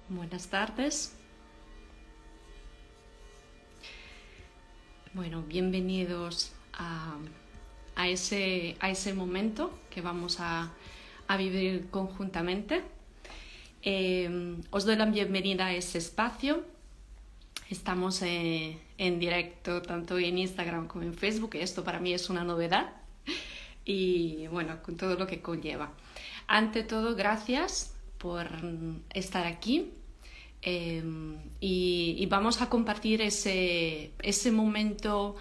Buenas tardes. Bueno, bienvenidos a ese momento que vamos a vivir conjuntamente. Os doy la bienvenida a ese espacio. Estamos en directo tanto en Instagram como en Facebook. Esto para mí es una novedad y bueno, con todo lo que conlleva. Ante todo, gracias por estar aquí. Y vamos a compartir ese momento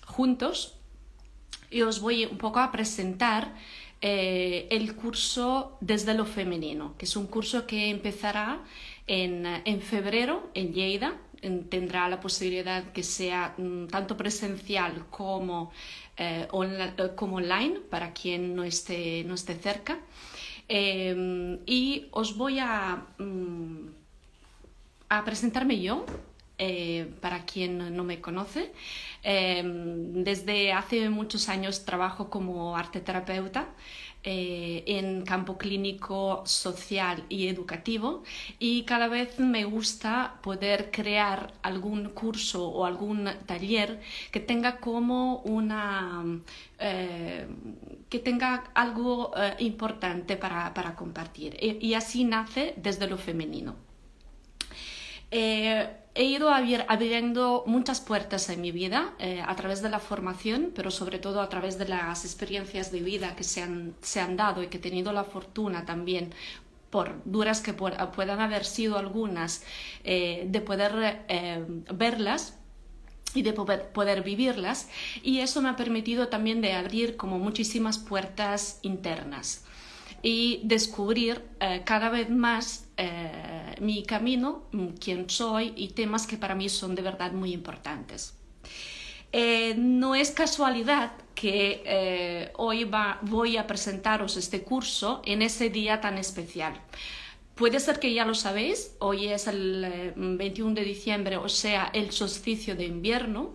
juntos, y os voy un poco a presentar el curso Desde lo Femenino, que es un curso que empezará en febrero en Lleida. Tendrá la posibilidad que sea tanto presencial como online para quien no esté cerca. Y os voy a presentarme yo, para quien no me conoce. Desde hace muchos años trabajo como arteterapeuta en campo clínico, social y educativo, y cada vez me gusta poder crear algún curso o algún taller que tenga como que tenga algo importante para compartir, y así nace Desde lo Femenino. He ido abriendo muchas puertas en mi vida a través de la formación, pero sobre todo a través de las experiencias de vida que se han dado, y que he tenido la fortuna también, por duras que puedan haber sido algunas, de poder verlas y de poder vivirlas, y eso me ha permitido también de abrir como muchísimas puertas internas y descubrir cada vez más mi camino, quién soy y temas que para mí son de verdad muy importantes. No es casualidad que hoy voy a presentaros este curso en ese día tan especial. Puede ser que ya lo sabéis, hoy es el 21 de diciembre, o sea, el solsticio de invierno.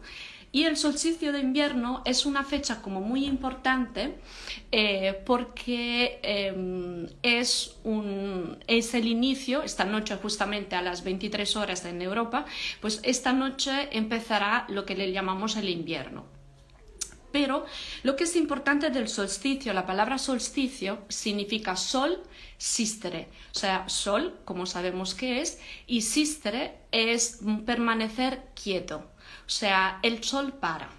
Y el solsticio de invierno es una fecha como muy importante porque es el inicio. Esta noche, justamente a las 23 horas en Europa, pues esta noche empezará lo que le llamamos el invierno. Pero lo que es importante del solsticio, la palabra solsticio significa sol, sistere, o sea, sol, como sabemos que es, y sistere es permanecer quieto, o sea, el sol para.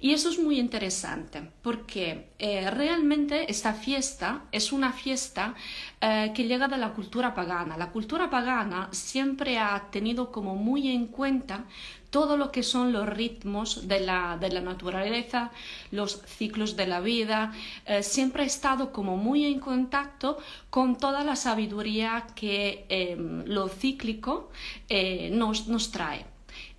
Y eso es muy interesante porque realmente esta fiesta es una fiesta que llega de la cultura pagana. La cultura pagana siempre ha tenido como muy en cuenta todo lo que son los ritmos de la naturaleza, los ciclos de la vida. Siempre ha estado como muy en contacto con toda la sabiduría que lo cíclico nos trae.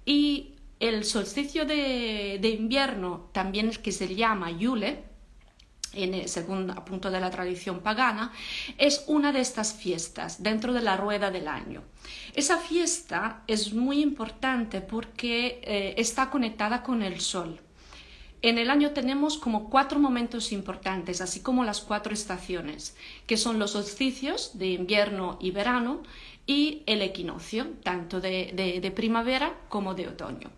Y el solsticio de invierno, también es que se llama Yule, según apunto de la tradición pagana, es una de estas fiestas dentro de la rueda del año. Esa fiesta es muy importante porque está conectada con el sol. En el año tenemos como 4 momentos importantes, así como las 4 estaciones, que son los solsticios de invierno y verano y el equinoccio, tanto de primavera como de otoño.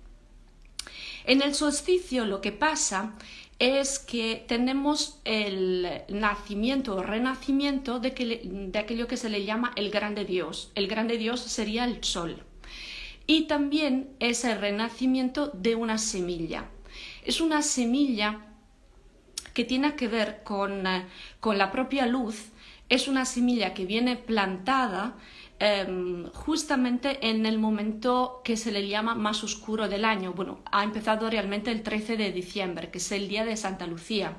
En el solsticio lo que pasa es que tenemos el nacimiento o renacimiento de aquello que se le llama el grande Dios. El grande Dios sería el sol. Y también es el renacimiento de una semilla. Es una semilla que tiene que ver con la propia luz. Es una semilla que viene plantada justamente en el momento que se le llama más oscuro del año. Bueno, ha empezado realmente el 13 de diciembre, que es el día de Santa Lucía,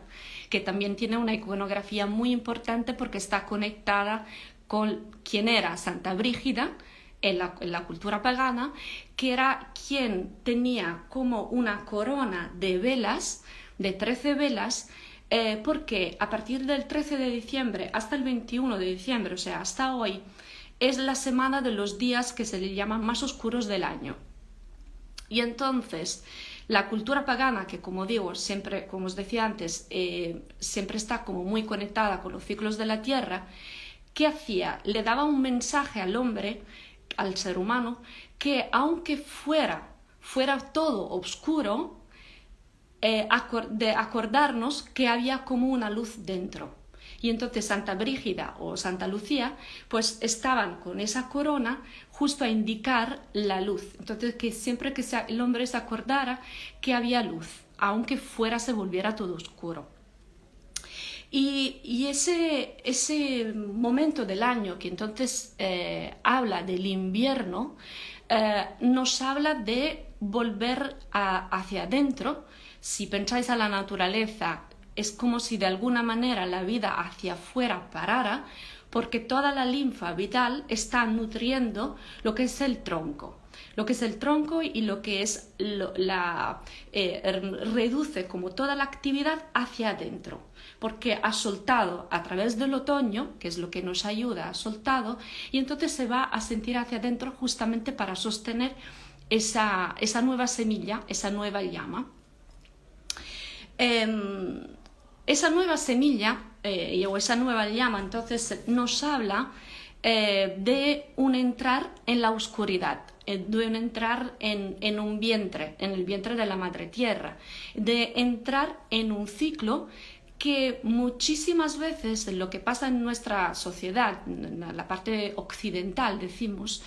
que también tiene una iconografía muy importante porque está conectada con quien era Santa Brígida en la cultura pagana, que era quien tenía como una corona de velas, de 13 velas, porque a partir del 13 de diciembre hasta el 21 de diciembre, o sea, hasta hoy, es la semana de los días que se le llaman más oscuros del año. Y entonces la cultura pagana, que como digo, siempre, como os decía antes, siempre está como muy conectada con los ciclos de la tierra, ¿qué hacía? Le daba un mensaje al hombre, al ser humano, que aunque fuera todo oscuro, de acordarnos que había como una luz dentro. Y entonces Santa Brígida o Santa Lucía pues estaban con esa corona justo a indicar la luz. Entonces que siempre que el hombre se acordara que había luz, aunque se volviera todo oscuro. Y ese momento del año que entonces habla del invierno, nos habla de volver hacia adentro. Si pensáis a la naturaleza, es como si de alguna manera la vida hacia afuera parara, porque toda la linfa vital está nutriendo lo que es el tronco. Lo que es el tronco y lo que es reduce como toda la actividad hacia adentro, porque ha soltado a través del otoño, que es lo que nos ayuda, ha soltado, y entonces se va a sentir hacia adentro justamente para sostener esa nueva semilla, esa nueva llama. Esa nueva semilla o esa nueva llama entonces nos habla de un entrar en la oscuridad, de un entrar en un vientre, en el vientre de la madre tierra, de entrar en un ciclo que muchísimas veces lo que pasa en nuestra sociedad, en la parte occidental decimos,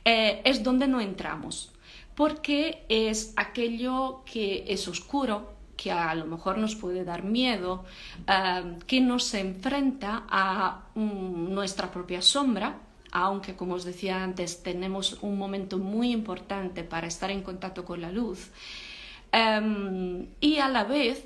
es donde no entramos, porque es aquello que es oscuro, que a lo mejor nos puede dar miedo, que nos enfrenta a nuestra propia sombra, aunque como os decía antes tenemos un momento muy importante para estar en contacto con la luz, y a la vez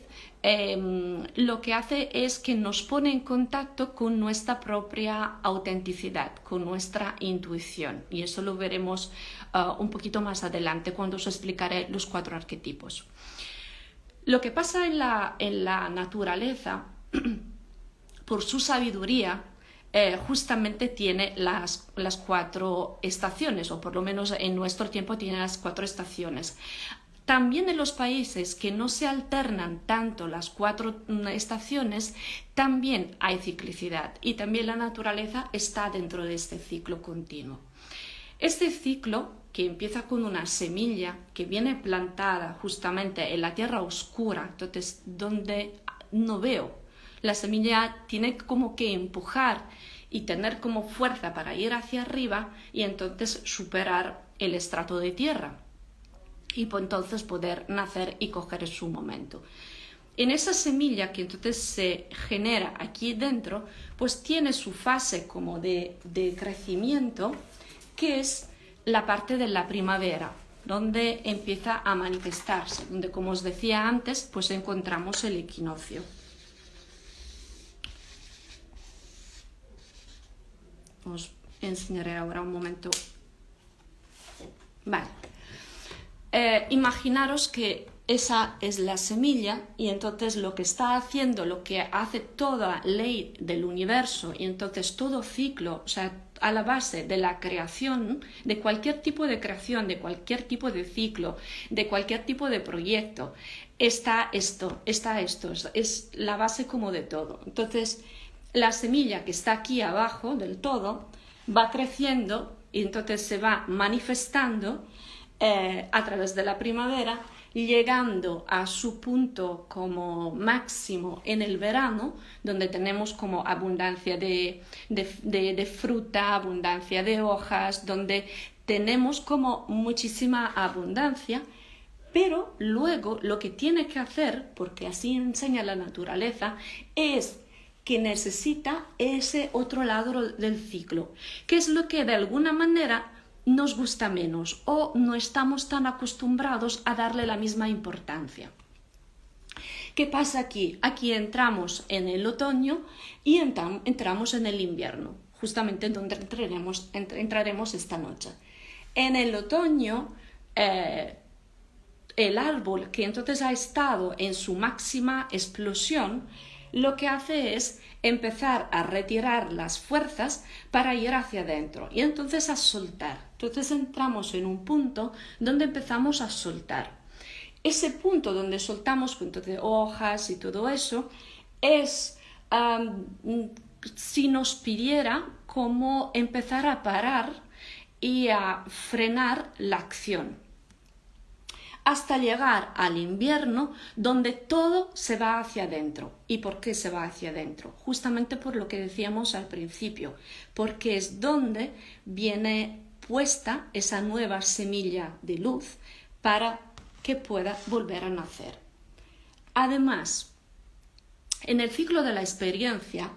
lo que hace es que nos pone en contacto con nuestra propia autenticidad, con nuestra intuición, y eso lo veremos un poquito más adelante cuando os explicaré los 4 arquetipos. Lo que pasa en la naturaleza, por su sabiduría, justamente tiene las 4 estaciones, o por lo menos en nuestro tiempo tiene las 4 estaciones. También en los países que no se alternan tanto las 4 estaciones, también hay ciclicidad y también la naturaleza está dentro de este ciclo continuo. Este ciclo, que empieza con una semilla que viene plantada justamente en la tierra oscura, entonces donde no veo, la semilla tiene como que empujar y tener como fuerza para ir hacia arriba y entonces superar el estrato de tierra y entonces poder nacer y coger su momento. En esa semilla que entonces se genera aquí dentro, pues tiene su fase como de crecimiento, que es la parte de la primavera, donde empieza a manifestarse, donde, como os decía antes, pues encontramos el equinoccio. Os enseñaré ahora un momento. Vale. Imaginaros que esa es la semilla y entonces lo que está haciendo, lo que hace toda ley del universo y entonces todo ciclo, o sea, a la base de la creación, de cualquier tipo de creación, de cualquier tipo de ciclo, de cualquier tipo de proyecto, está esto, es la base como de todo. Entonces, la semilla que está aquí abajo del todo va creciendo y entonces se va manifestando a través de la primavera, llegando a su punto como máximo en el verano, donde tenemos como abundancia de fruta, abundancia de hojas, donde tenemos como muchísima abundancia, pero luego lo que tiene que hacer, porque así enseña la naturaleza, es que necesita ese otro lado del ciclo, que es lo que de alguna manera nos gusta menos o no estamos tan acostumbrados a darle la misma importancia. ¿Qué pasa aquí? Aquí entramos en el otoño y entramos en el invierno, justamente donde entraremos esta noche. En el otoño, el árbol que entonces ha estado en su máxima explosión, lo que hace es empezar a retirar las fuerzas para ir hacia adentro y entonces a soltar. Entonces entramos en un punto donde empezamos a soltar. Ese punto donde soltamos entonces hojas y todo eso es, si nos pidiera cómo empezar a parar y a frenar la acción, hasta llegar al invierno, donde todo se va hacia adentro. ¿Y por qué se va hacia adentro? Justamente por lo que decíamos al principio, porque es donde viene puesta esa nueva semilla de luz para que pueda volver a nacer. Además, en el ciclo de la experiencia,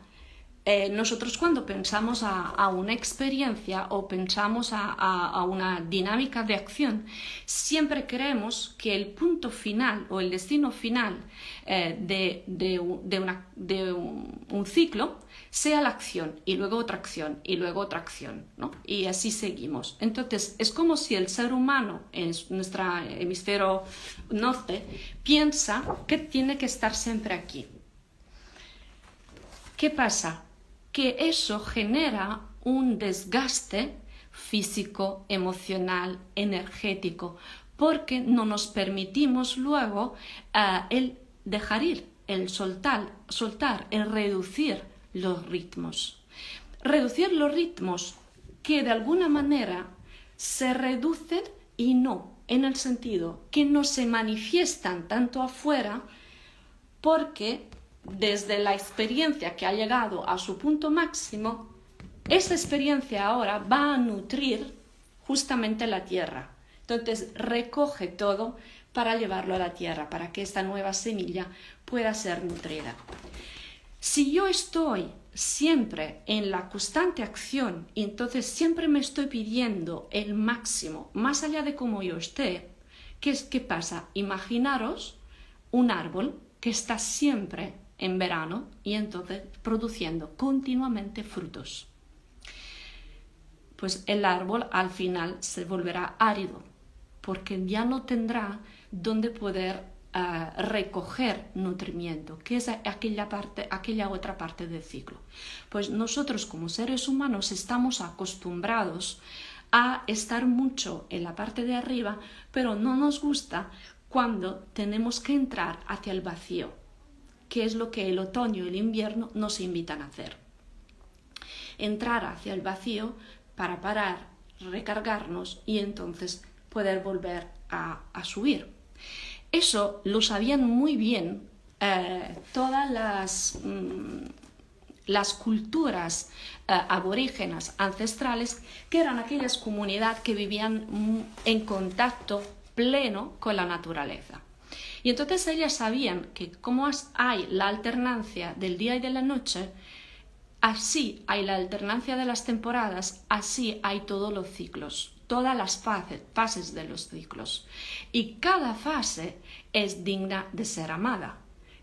nosotros cuando pensamos a una experiencia o pensamos a una dinámica de acción, siempre creemos que el punto final o el destino final de un ciclo sea la acción y luego otra acción y luego otra acción, ¿no? Y así seguimos. Entonces es como si el ser humano en nuestro hemisferio norte piensa que tiene que estar siempre aquí. ¿Qué pasa? Que eso genera un desgaste físico, emocional, energético, porque no nos permitimos luego el dejar ir, el soltar, el reducir los ritmos. Reducir los ritmos que de alguna manera se reducen y no, en el sentido que no se manifiestan tanto afuera, porque desde la experiencia que ha llegado a su punto máximo, esa experiencia ahora va a nutrir justamente la tierra. Entonces recoge todo para llevarlo a la tierra, para que esta nueva semilla pueda ser nutrida. Si yo estoy siempre en la constante acción y entonces siempre me estoy pidiendo el máximo, más allá de cómo yo esté, ¿qué pasa? Imaginaros un árbol que está siempre en verano y entonces produciendo continuamente frutos. Pues el árbol al final se volverá árido porque ya no tendrá donde poder recoger nutrimiento, que es aquella otra parte del ciclo. Pues nosotros como seres humanos estamos acostumbrados a estar mucho en la parte de arriba, pero no nos gusta cuando tenemos que entrar hacia el vacío, que es lo que el otoño y el invierno nos invitan a hacer. Entrar hacia el vacío para parar, recargarnos y entonces poder volver a subir. Eso lo sabían muy bien todas las culturas aborígenas ancestrales, que eran aquellas comunidades que vivían en contacto pleno con la naturaleza. Y entonces ellas sabían que como hay la alternancia del día y de la noche, así hay la alternancia de las temporadas, así hay todos los ciclos, todas las fases de los ciclos. Y cada fase es digna de ser amada,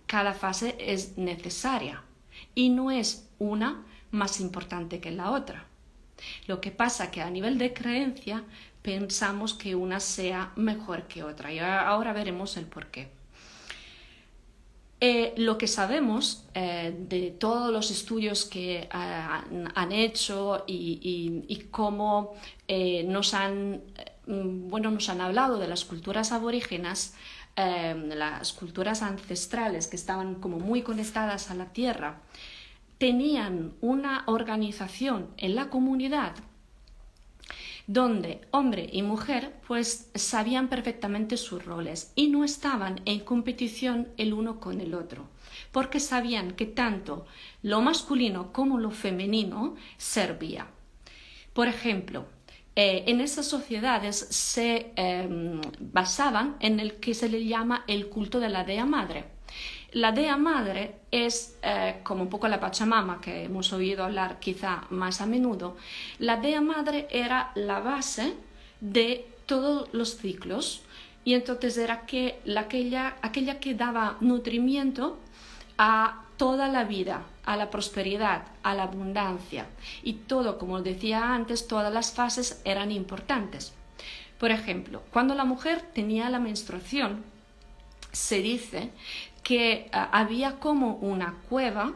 cada fase es necesaria y no es una más importante que la otra. Lo que pasa que a nivel de creencia pensamos que una sea mejor que otra y ahora veremos el porqué. Lo que sabemos de todos los estudios que han hecho y cómo nos han hablado de las culturas aborígenas, las culturas ancestrales que estaban como muy conectadas a la tierra, tenían una organización en la comunidad donde hombre y mujer pues sabían perfectamente sus roles y no estaban en competición el uno con el otro, porque sabían que tanto lo masculino como lo femenino servía. Por ejemplo, en esas sociedades se basaban en el que se le llama el culto de la dea madre. La dea madre es como un poco la Pachamama que hemos oído hablar quizá más a menudo. La dea madre era la base de todos los ciclos y entonces era aquella que daba nutrimiento a toda la vida, a la prosperidad, a la abundancia y todo, como decía antes, todas las fases eran importantes. Por ejemplo, cuando la mujer tenía la menstruación, se dice que había como una cueva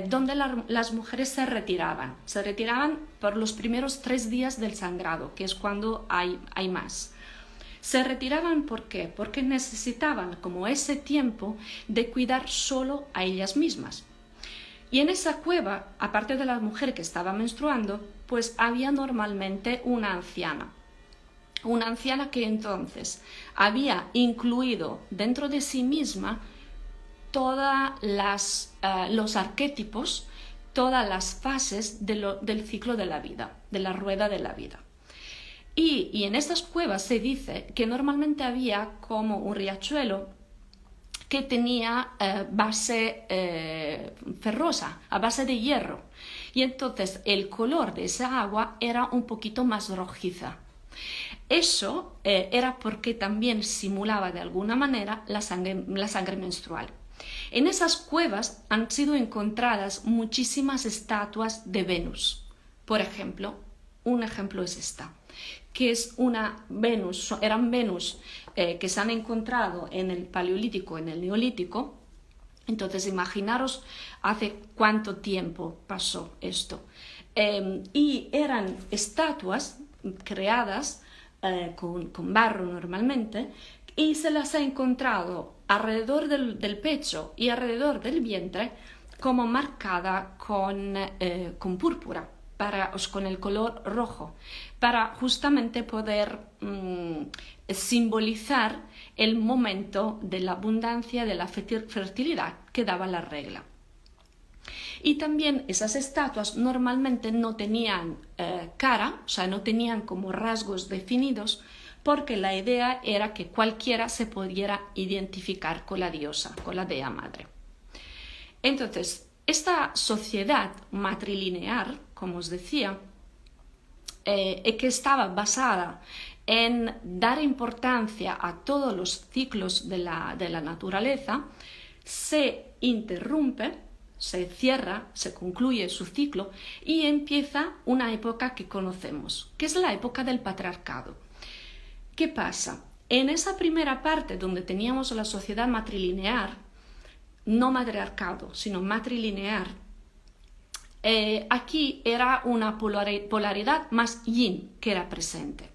donde las mujeres se retiraban por los primeros 3 días del sangrado, que es cuando hay más. Se retiraban, ¿por qué? Porque necesitaban como ese tiempo de cuidar solo a ellas mismas. Y en esa cueva, aparte de la mujer que estaba menstruando, pues había normalmente una anciana que entonces había incluido dentro de sí misma todos los arquetipos, todas las fases del ciclo de la vida, de la rueda de la vida. Y en estas cuevas se dice que normalmente había como un riachuelo que tenía base ferrosa, a base de hierro. Y entonces el color de esa agua era un poquito más rojiza. Eso era porque también simulaba de alguna manera la sangre menstrual. En esas cuevas han sido encontradas muchísimas estatuas de Venus. Por ejemplo, un ejemplo es esta, que es una Venus, eran Venus que se han encontrado en el Paleolítico, en el Neolítico. Entonces imaginaros hace cuánto tiempo pasó esto. Y eran estatuas creadas con barro normalmente, y se las ha encontrado alrededor del pecho y alrededor del vientre como marcada con púrpura, con el color rojo, para justamente poder simbolizar el momento de la abundancia, de la fertilidad que daba la regla. Y también esas estatuas normalmente no tenían cara, o sea, no tenían como rasgos definidos, porque la idea era que cualquiera se pudiera identificar con la diosa, con la dea madre. Entonces, esta sociedad matrilinear, como os decía, que estaba basada en dar importancia a todos los ciclos de la naturaleza, se interrumpe, se cierra, se concluye su ciclo y empieza una época que conocemos, que es la época del patriarcado. ¿Qué pasa? En esa primera parte donde teníamos la sociedad matrilinear, no matriarcado, sino matrilinear, aquí era una polaridad más yin que era presente.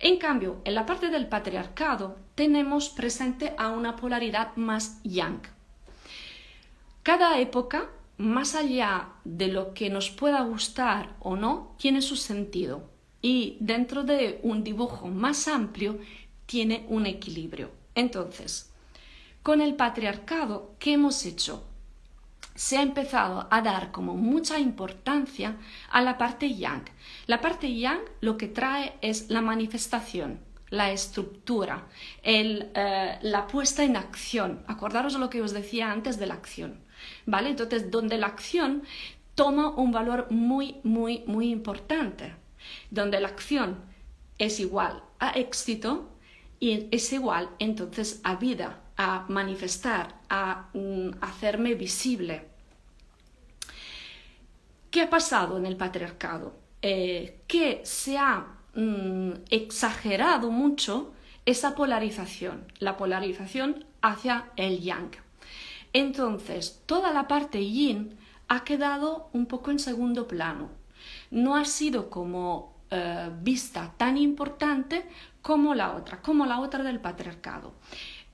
En cambio, en la parte del patriarcado tenemos presente a una polaridad más yang. Cada época, más allá de lo que nos pueda gustar o no, tiene su sentido. Y dentro de un dibujo más amplio tiene un equilibrio. Entonces, con el patriarcado, ¿qué hemos hecho? Se ha empezado a dar como mucha importancia a la parte yang. La parte yang lo que trae es la manifestación, la estructura, la puesta en acción. Acordaros lo que os decía antes de la acción, ¿vale? Entonces, donde la acción toma un valor muy, muy, muy importante. Donde la acción es igual a éxito y es igual entonces a vida, a manifestar, a hacerme visible. ¿Qué ha pasado en el patriarcado? Que se ha exagerado mucho esa polarización, la polarización hacia el yang. Entonces, toda la parte yin ha quedado un poco en segundo plano. No ha sido como vista tan importante como la otra del patriarcado.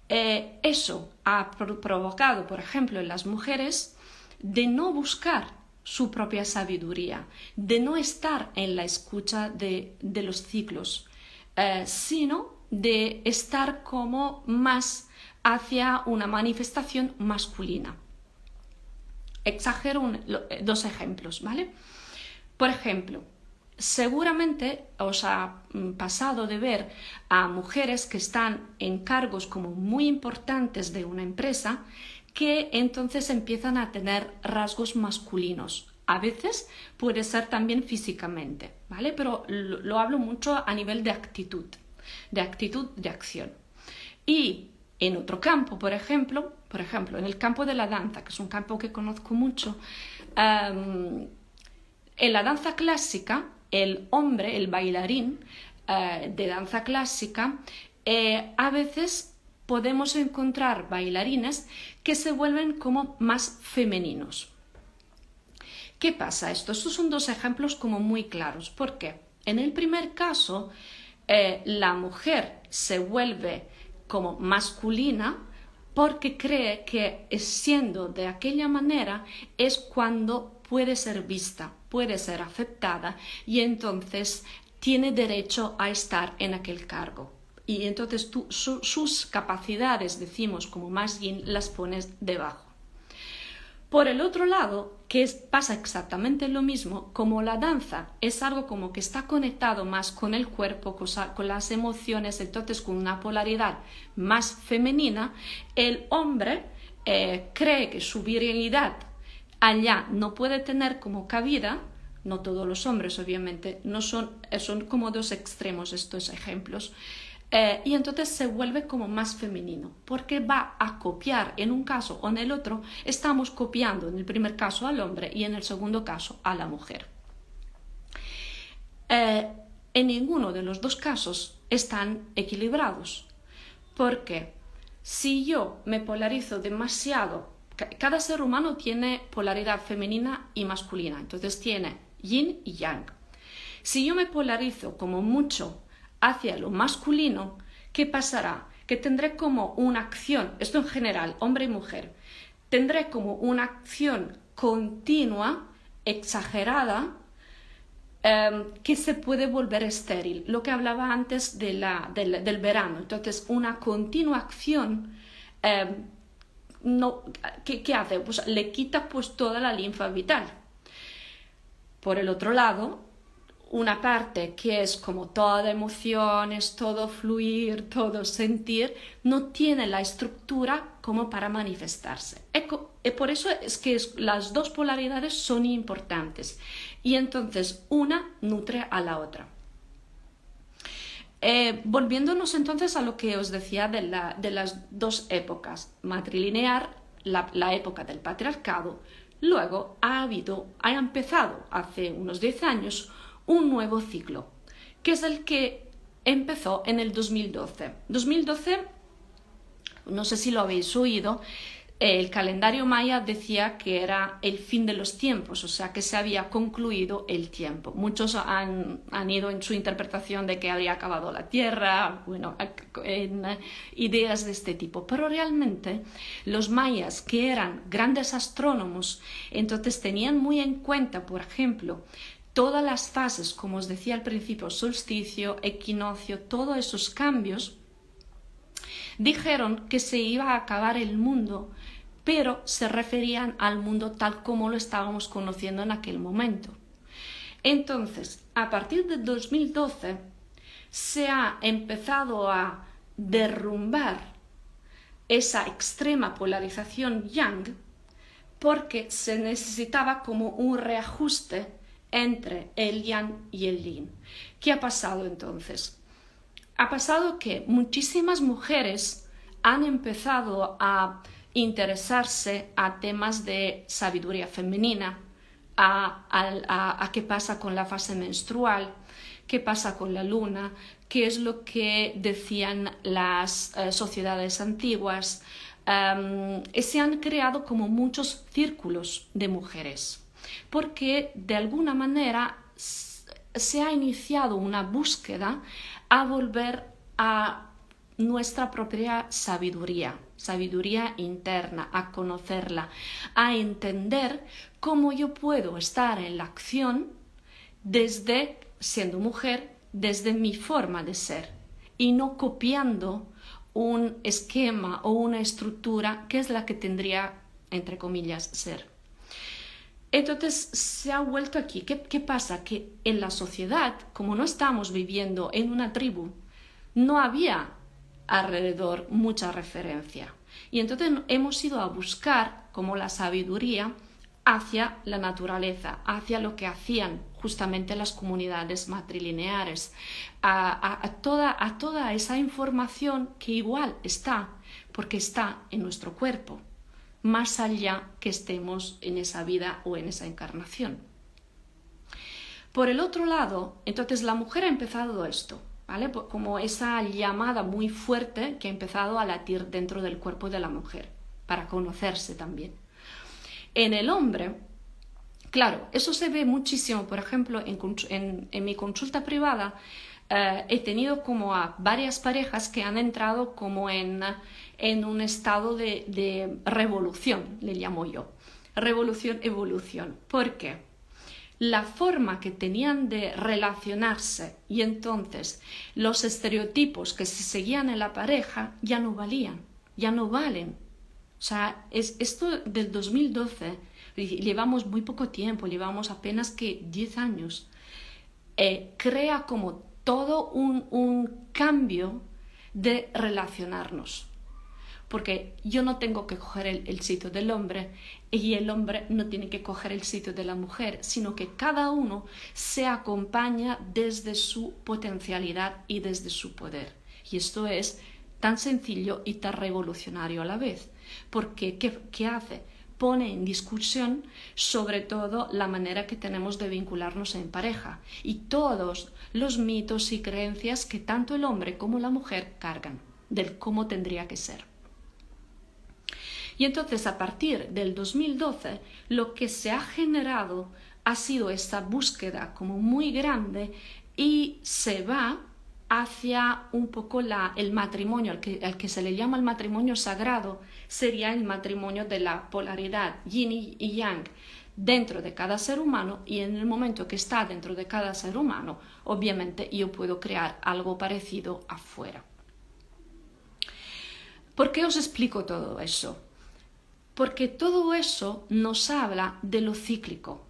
Eso ha provocado, por ejemplo, en las mujeres de no buscar su propia sabiduría, de no estar en la escucha de los ciclos, sino de estar como más hacia una manifestación masculina. Exagero dos ejemplos, ¿vale? Por ejemplo, seguramente os ha pasado de ver a mujeres que están en cargos como muy importantes de una empresa que entonces empiezan a tener rasgos masculinos. A veces puede ser también físicamente, ¿vale? Pero lo hablo mucho a nivel de actitud, de acción. Y en otro campo, por ejemplo, en el campo de la danza, que es un campo que conozco mucho, en la danza clásica, el hombre, el bailarín de danza clásica, a veces podemos encontrar bailarines que se vuelven como más femeninos. ¿Qué pasa esto? Estos son dos ejemplos como muy claros. ¿Por qué? En el primer caso, la mujer se vuelve como masculina porque cree que siendo de aquella manera es cuando puede ser vista, puede ser aceptada y entonces tiene derecho a estar en aquel cargo. Y entonces tú sus capacidades, decimos como más yin, las pones debajo. Por el otro lado, pasa exactamente lo mismo, como la danza es algo como que está conectado más con el cuerpo, con las emociones, entonces con una polaridad más femenina, el hombre cree que su virilidad allá no puede tener como cabida. No todos los hombres, obviamente, no son como dos extremos estos ejemplos. Y entonces se vuelve como más femenino, porque va a copiar en un caso o en el otro, estamos copiando en el primer caso al hombre y en el segundo caso a la mujer. En ninguno de los dos casos están equilibrados, porque si yo me polarizo demasiado, cada ser humano tiene polaridad femenina y masculina, entonces tiene yin y yang. Si yo me polarizo como mucho hacia lo masculino, ¿qué pasará? Que tendré como una acción, esto en general, hombre y mujer, tendré como una acción continua, exagerada, que se puede volver estéril. Lo que hablaba antes del verano. Entonces, una continua acción, ¿qué hace? Pues le quita pues toda la linfa vital. Por el otro lado, una parte que es como toda emociones, todo fluir, todo sentir, no tiene la estructura como para manifestarse. Por eso es que las dos polaridades son importantes y entonces una nutre a la otra. Volviéndonos entonces a lo que os decía de las dos épocas, matrilinear, la época del patriarcado, luego ha empezado hace unos 10 años un nuevo ciclo, que es el que empezó en el 2012. 2012, no sé si lo habéis oído, el calendario maya decía que era el fin de los tiempos, o sea que se había concluido el tiempo. Muchos han ido en su interpretación de que habría acabado la Tierra, bueno, en ideas de este tipo, pero realmente los mayas, que eran grandes astrónomos, entonces tenían muy en cuenta, por ejemplo, todas las fases, como os decía al principio, solsticio, equinoccio, todos esos cambios, dijeron que se iba a acabar el mundo, pero se referían al mundo tal como lo estábamos conociendo en aquel momento. Entonces, a partir de 2012 se ha empezado a derrumbar esa extrema polarización yang porque se necesitaba como un reajuste entre el yang y el yin. ¿Qué ha pasado entonces? Ha pasado que muchísimas mujeres han empezado a interesarse a temas de sabiduría femenina, a qué pasa con la fase menstrual, qué pasa con la luna, qué es lo que decían las sociedades antiguas. Se han creado como muchos círculos de mujeres, porque de alguna manera se ha iniciado una búsqueda a volver a nuestra propia sabiduría interna, a conocerla, a entender cómo yo puedo estar en la acción desde, siendo mujer, desde mi forma de ser y no copiando un esquema o una estructura que es la que tendría, entre comillas, ser. Entonces se ha vuelto aquí. ¿Qué pasa? Que en la sociedad, como no estamos viviendo en una tribu, no había alrededor mucha referencia. Y entonces hemos ido a buscar como la sabiduría hacia la naturaleza, hacia lo que hacían justamente las comunidades matrilineares, a toda esa información que igual está, porque está en nuestro cuerpo, más allá que estemos en esa vida o en esa encarnación. Por el otro lado, entonces la mujer ha empezado esto, ¿vale? Como esa llamada muy fuerte que ha empezado a latir dentro del cuerpo de la mujer, para conocerse también. En el hombre, claro, eso se ve muchísimo, por ejemplo, en mi consulta privada, he tenido como a varias parejas que han entrado como en en un estado de revolución, le llamo yo. Revolución, evolución. ¿Por qué? La forma que tenían de relacionarse y entonces los estereotipos que se seguían en la pareja ya no valían, ya no valen. O sea, esto del 2012, llevamos muy poco tiempo, llevamos apenas que 10 años, crea como todo un cambio de relacionarnos. Porque yo no tengo que coger el sitio del hombre y el hombre no tiene que coger el sitio de la mujer, sino que cada uno se acompaña desde su potencialidad y desde su poder. Y esto es tan sencillo y tan revolucionario a la vez. Porque, ¿qué hace? Pone en discusión sobre todo la manera que tenemos de vincularnos en pareja y todos los mitos y creencias que tanto el hombre como la mujer cargan del cómo tendría que ser. Y entonces a partir del 2012 lo que se ha generado ha sido esta búsqueda como muy grande y se va hacia un poco el matrimonio, al que se le llama el matrimonio sagrado, sería el matrimonio de la polaridad yin y yang dentro de cada ser humano, y en el momento que está dentro de cada ser humano, obviamente yo puedo crear algo parecido afuera. ¿Por qué os explico todo eso? Porque todo eso nos habla de lo cíclico.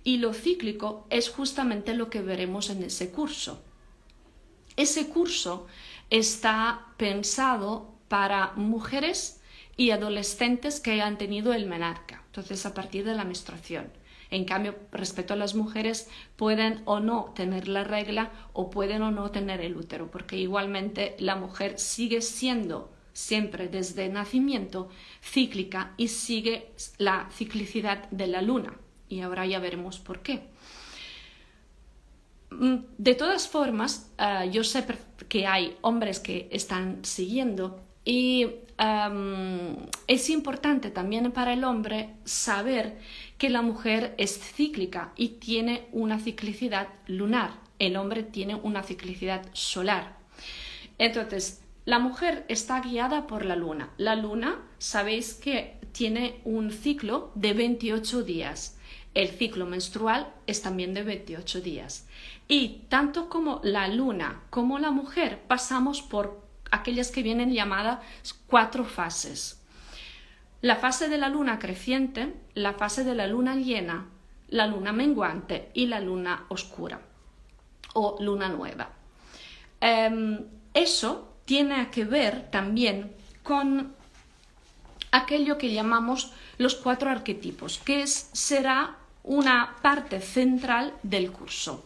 Y lo cíclico es justamente lo que veremos en ese curso. Ese curso está pensado para mujeres y adolescentes que hayan tenido el menarca, entonces a partir de la menstruación. En cambio, respecto a las mujeres, pueden o no tener la regla o pueden o no tener el útero, porque igualmente la mujer sigue siendo siempre desde nacimiento cíclica y sigue la ciclicidad de la luna. Y ahora ya veremos por qué. De todas formas, yo sé que hay hombres que están siguiendo y es importante también para el hombre saber que la mujer es cíclica y tiene una ciclicidad lunar. El hombre tiene una ciclicidad solar. Entonces, la mujer está guiada por la luna. La luna, sabéis que tiene un ciclo de 28 días. El ciclo menstrual es también de 28 días. Y tanto como la luna como la mujer pasamos por aquellas que vienen llamadas 4 fases. La fase de la luna creciente, la fase de la luna llena, la luna menguante y la luna oscura o luna nueva. Eso tiene que ver también con aquello que llamamos los 4 arquetipos, que será una parte central del curso.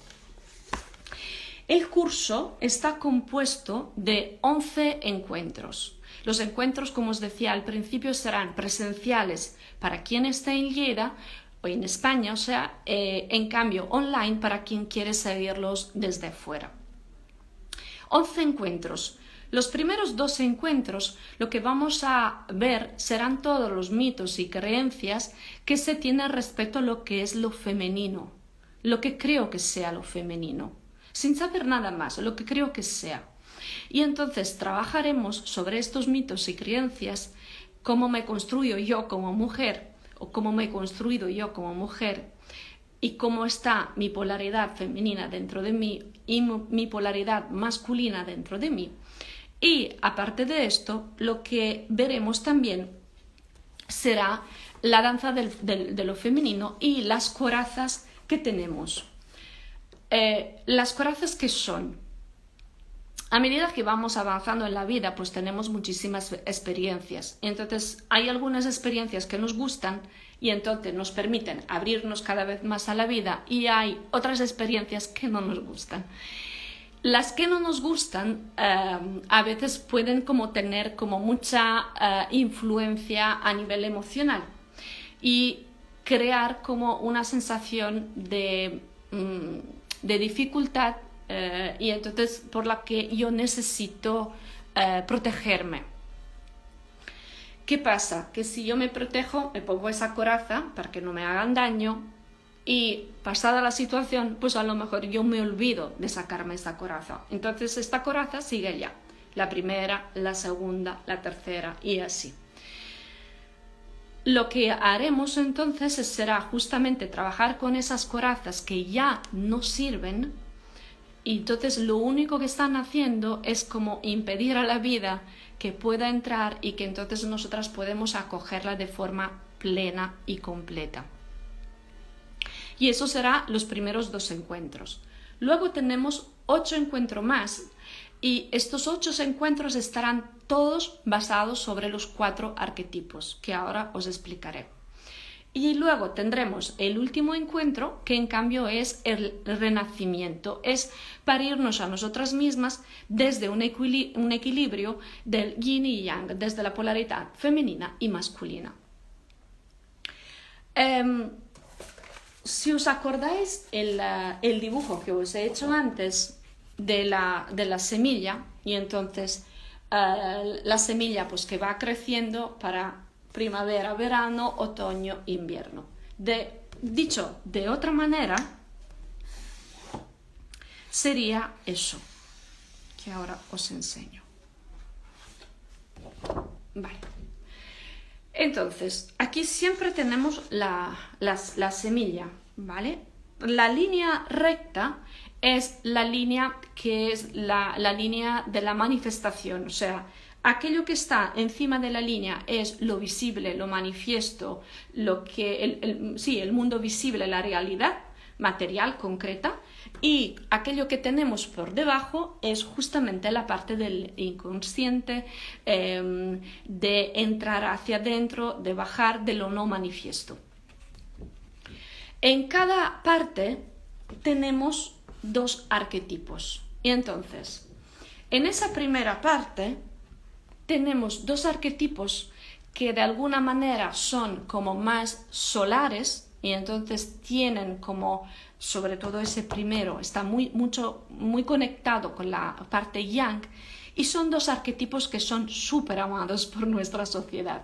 El curso está compuesto de 11 encuentros. Los encuentros, como os decía al principio, serán presenciales para quien esté en Lleida o en España, o sea, en cambio online para quien quiere seguirlos desde fuera. 11 encuentros. Los primeros 2 encuentros lo que vamos a ver serán todos los mitos y creencias que se tienen respecto a lo que es lo femenino, lo que creo que sea lo femenino, sin saber nada más, lo que creo que sea. Y entonces trabajaremos sobre estos mitos y creencias, cómo me construyo yo como mujer o cómo me he construido yo como mujer y cómo está mi polaridad femenina dentro de mí y mi polaridad masculina dentro de mí. Y aparte de esto, lo que veremos también será la danza de lo femenino y las corazas que tenemos. Las corazas que son, a medida que vamos avanzando en la vida, pues tenemos muchísimas experiencias. Entonces hay algunas experiencias que nos gustan y entonces nos permiten abrirnos cada vez más a la vida, y hay otras experiencias que no nos gustan. Las que no nos gustan a veces pueden como tener como mucha influencia a nivel emocional y crear como una sensación de dificultad y entonces por la que yo necesito protegerme. ¿Qué pasa? Que si yo me protejo, me pongo esa coraza para que no me hagan daño, y pasada la situación, pues a lo mejor yo me olvido de sacarme esta coraza. Entonces esta coraza sigue allá. la primera, la segunda, la tercera y así. Lo que haremos entonces será justamente trabajar con esas corazas que ya no sirven, y entonces lo único que están haciendo es como impedir a la vida que pueda entrar y que entonces nosotras podemos acogerla de forma plena y completa. Y eso será los primeros 2 encuentros. Luego tenemos 8 encuentros más, y estos 8 encuentros estarán todos basados sobre los 4 arquetipos que ahora os explicaré. Y luego tendremos el último encuentro, que en cambio es el renacimiento, es parirnos a nosotras mismas desde un equilibrio del yin y yang, desde la polaridad femenina y masculina. Si os acordáis el dibujo que os he hecho antes de la semilla, y entonces la semilla pues que va creciendo para primavera, verano, otoño, invierno. Dicho de otra manera, sería eso, que ahora os enseño. Vale. Entonces, aquí siempre tenemos la semilla, ¿vale? La línea recta es la línea que es la línea de la manifestación, o sea, aquello que está encima de la línea es lo visible, lo manifiesto, lo que el mundo visible, la realidad material, concreta, y aquello que tenemos por debajo es justamente la parte del inconsciente, de entrar hacia adentro, de bajar de lo no manifiesto. En cada parte tenemos 2 arquetipos, y entonces en esa primera parte tenemos 2 arquetipos que de alguna manera son como más solares, y entonces tienen como, sobre todo ese primero, está muy conectado con la parte yang, y son 2 arquetipos que son súper amados por nuestra sociedad.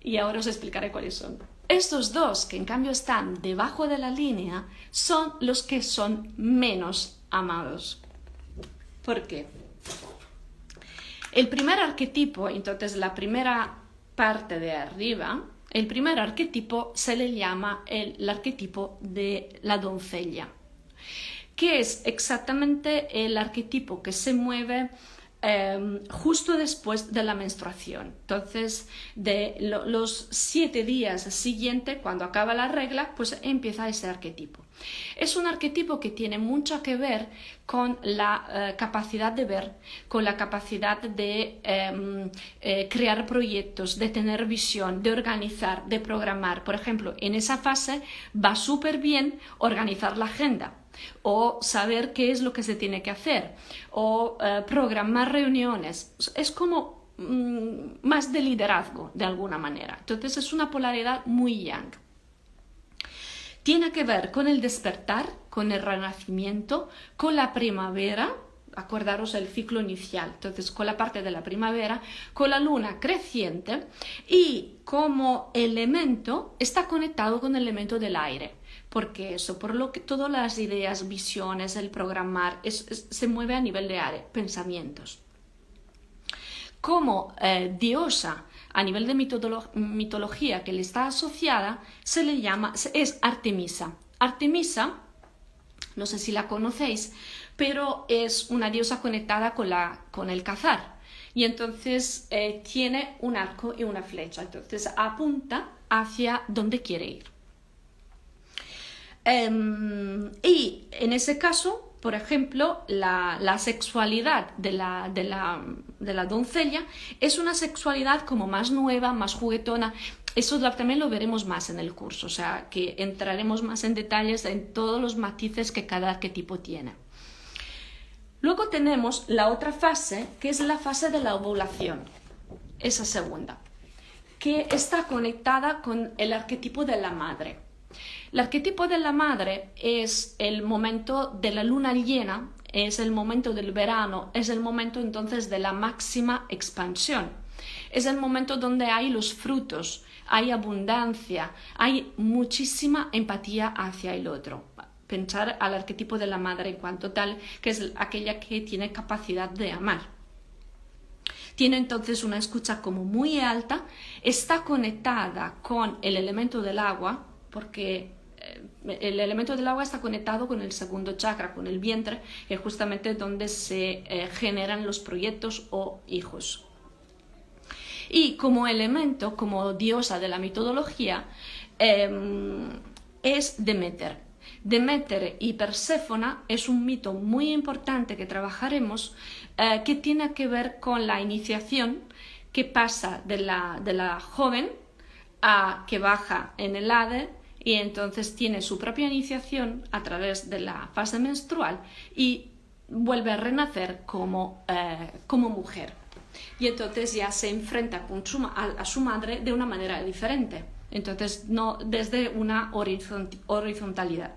Y ahora os explicaré cuáles son. Estos 2, que en cambio están debajo de la línea, son los que son menos amados. ¿Por qué? El primer arquetipo, entonces la primera parte de arriba, el primer arquetipo se le llama el arquetipo de la doncella, que es exactamente el arquetipo que se mueve justo después de la menstruación. Entonces, de los 7 días siguientes, cuando acaba la regla, pues empieza ese arquetipo. Es un arquetipo que tiene mucho que ver con la capacidad de ver, con la capacidad de crear proyectos, de tener visión, de organizar, de programar. Por ejemplo, en esa fase va súper bien organizar la agenda, o saber qué es lo que se tiene que hacer, o programar reuniones. Es como más de liderazgo, de alguna manera. Entonces es una polaridad muy yang. Tiene que ver con el despertar, con el renacimiento, con la primavera. Acordaros el ciclo inicial, entonces con la parte de la primavera, con la luna creciente, y como elemento está conectado con el elemento del aire. Porque eso, por lo que todas las ideas, visiones, el programar, se mueve a nivel de aire, pensamientos. Como diosa a nivel de mitología que le está asociada, se le llama, es Artemisa. Artemisa, no sé si la conocéis, pero es una diosa conectada con el cazar. Y entonces tiene un arco y una flecha, entonces apunta hacia donde quiere ir. Y en ese caso, por ejemplo, la sexualidad de la doncella es una sexualidad como más nueva, más juguetona. Eso también lo veremos más en el curso, o sea que entraremos más en detalles en todos los matices que cada arquetipo tiene. Luego tenemos la otra fase, que es la fase de la ovulación, esa segunda, que está conectada con el arquetipo de la madre. El arquetipo de la madre es el momento de la luna llena, es el momento del verano, es el momento entonces de la máxima expansión. Es el momento donde hay los frutos, hay abundancia, hay muchísima empatía hacia el otro. Pensar al arquetipo de la madre en cuanto tal, que es aquella que tiene capacidad de amar. Tiene entonces una escucha como muy alta, está conectada con el elemento del agua, porque el elemento del agua está conectado con el segundo chakra, con el vientre, que es justamente donde se generan los proyectos o hijos. Y como elemento, como diosa de la mitología, es Deméter. Deméter y Perséfona es un mito muy importante que trabajaremos, que tiene que ver con la iniciación que pasa de la joven a que baja en el Hades, y entonces tiene su propia iniciación a través de la fase menstrual y vuelve a renacer como mujer. Y entonces ya se enfrenta a su madre de una manera diferente, entonces no desde una horizontalidad.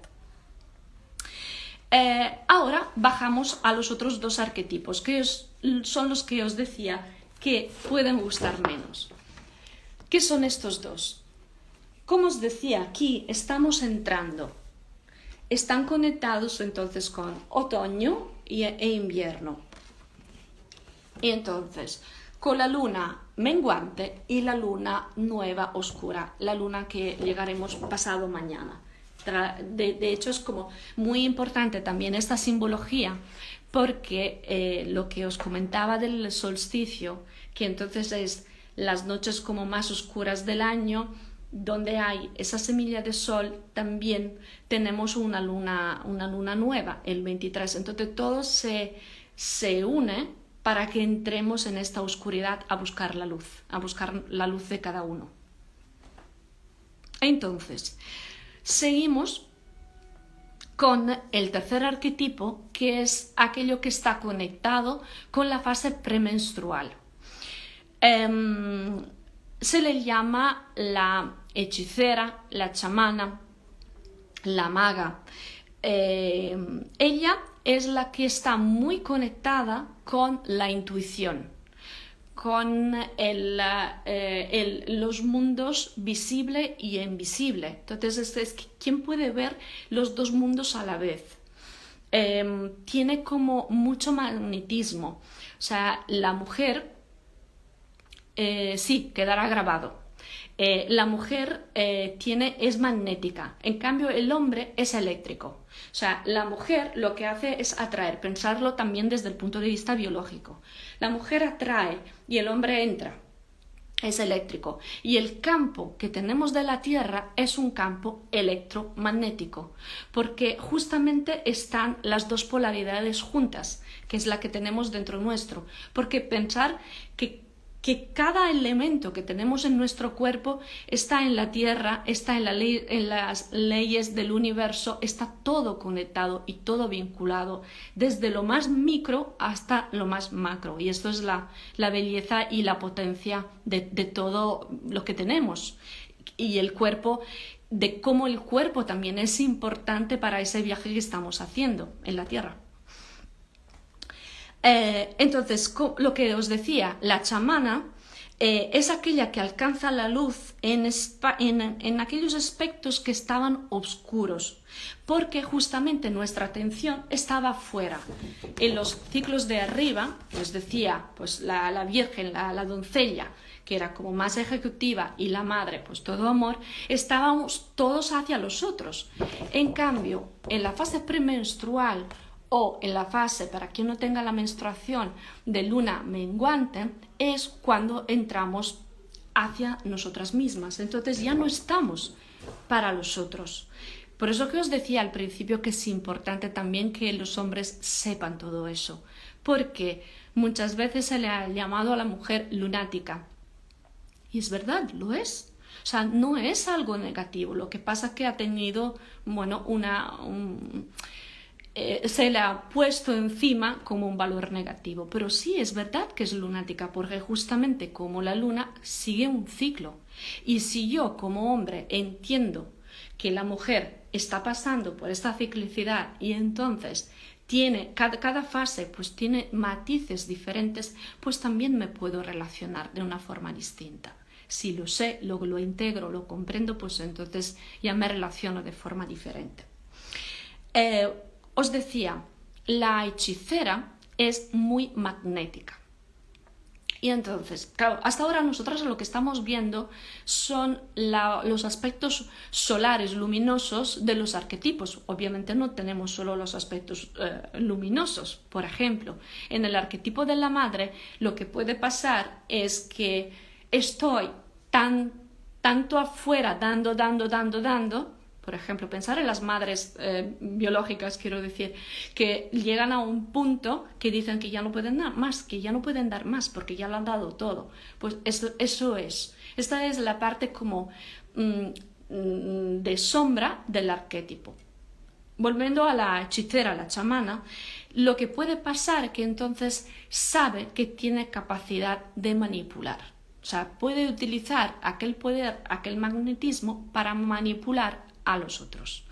Ahora bajamos a los otros dos arquetipos, que son los que os decía que pueden gustar menos. ¿Qué son estos dos? Como os decía, aquí están conectados entonces con otoño e invierno. Y entonces, con la luna menguante y la luna nueva oscura, la luna que llegaremos pasado mañana. De hecho, es como muy importante también esta simbología, porque lo que os comentaba del solsticio, que entonces es las noches como más oscuras del año, donde hay esa semilla de sol, también tenemos una luna nueva, el 23. Entonces todo se une para que entremos en esta oscuridad a buscar la luz de cada uno. Entonces, seguimos con el tercer arquetipo, que es aquello que está conectado con la fase premenstrual. Se le llama la hechicera, la chamana, la maga. Ella es la que está muy conectada con la intuición, con los mundos visible y invisible. Entonces es quien puede ver los dos mundos a la vez. Tiene como mucho magnetismo. O sea, la mujer, sí, quedará grabado. La mujer es magnética, en cambio el hombre es eléctrico. O sea, la mujer lo que hace es atraer, pensarlo también desde el punto de vista biológico. La mujer atrae y el hombre entra, es eléctrico. Y el campo que tenemos de la Tierra es un campo electromagnético, porque justamente están las dos polaridades juntas, que es la que tenemos dentro nuestro. Porque pensar que cada elemento que tenemos en nuestro cuerpo está en la Tierra, está en las leyes del universo, está todo conectado y todo vinculado, desde lo más micro hasta lo más macro. Y esto es la belleza y la potencia de todo lo que tenemos. Y el cuerpo, de cómo el cuerpo también es importante para ese viaje que estamos haciendo en la Tierra. Entonces, lo que os decía, la chamana es aquella que alcanza la luz en aquellos aspectos que estaban oscuros, porque justamente nuestra atención estaba fuera. En los ciclos de arriba, os decía, pues la virgen, la doncella, que era como más ejecutiva, y la madre, pues todo amor, estábamos todos hacia los otros. En cambio, en la fase premenstrual, o en la fase, para quien no tenga la menstruación, de luna menguante, es cuando entramos hacia nosotras mismas. Entonces ya no estamos para los otros. Por eso que os decía al principio que es importante también que los hombres sepan todo eso, porque muchas veces se le ha llamado a la mujer lunática. Y es verdad, lo es. O sea, no es algo negativo. Lo que pasa es que ha tenido, bueno, se le ha puesto encima como un valor negativo, pero sí es verdad que es lunática, porque justamente como la luna sigue un ciclo, y si yo como hombre entiendo que la mujer está pasando por esta ciclicidad y entonces tiene cada fase pues tiene matices diferentes, pues también me puedo relacionar de una forma distinta. Si lo sé, lo integro, lo comprendo, pues entonces ya me relaciono de forma diferente. Os decía, la hechicera es muy magnética. Y entonces, claro, hasta ahora nosotros lo que estamos viendo son los aspectos solares, luminosos de los arquetipos. Obviamente no tenemos solo los aspectos luminosos. Por ejemplo, en el arquetipo de la madre, lo que puede pasar es que estoy tanto afuera, dando. Por ejemplo, pensar en las madres biológicas, quiero decir, que llegan a un punto que dicen que ya no pueden dar más, que ya no pueden dar más porque ya lo han dado todo. Pues eso es. Esta es la parte como de sombra del arquetipo. Volviendo a la hechicera, a la chamana, lo que puede pasar es que entonces sabe que tiene capacidad de manipular. O sea, puede utilizar aquel poder, aquel magnetismo para manipular a los otros.